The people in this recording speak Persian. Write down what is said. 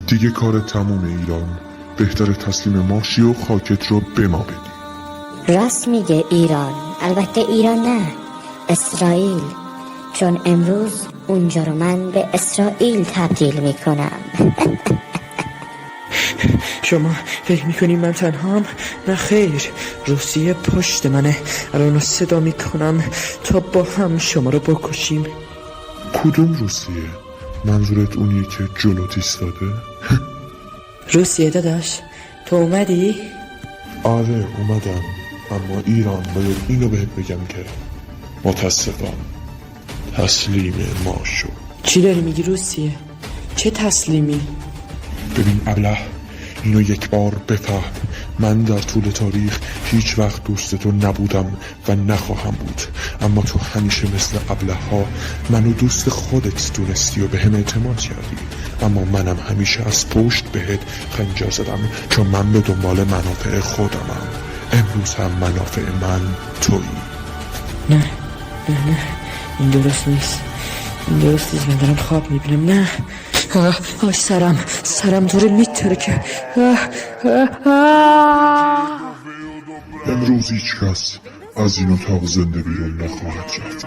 دیگه کار تموم ایران. بهتره تسلیم ما شی و خاکت رو به ما بدی. راست میگه ایران. البته ایران نه، اسرائیل. چون امروز اونجا رو من به اسرائیل تبدیل میکنم. شما فکر میکنین من تنهام؟ نه خیر، روسیه پشت منه. الان صدا میکنم تا با هم شما رو بکشیم. کدوم روسیه؟ منظورت اونیه که جلوت ایستاده؟ روسیه داداش، تو اومدی؟ آره اومدم، اما ایران باید اینو بهت بگم که متاسفم تسلیم ما شد. چی داری میگی روسیه؟ چه تسلیمی؟ ببین ابله، اینو یک بار بفهم. من در طول تاریخ هیچ وقت دوست تو نبودم و نخواهم بود، اما تو همیشه مثل ابله ها منو دوست خودت دونستی و به هم اعتماد کردی. اما منم همیشه از پشت بهت خنجر زدم، چون من به دنبال منافع خودمم. امروز هم منافع من تویی. نه این درست نیست، این درست نیست. من دارم خواب میبینم. نه سرم داره میترکه. امروز هیچ کس از این اتاق زنده بیرون نخواهد رفت.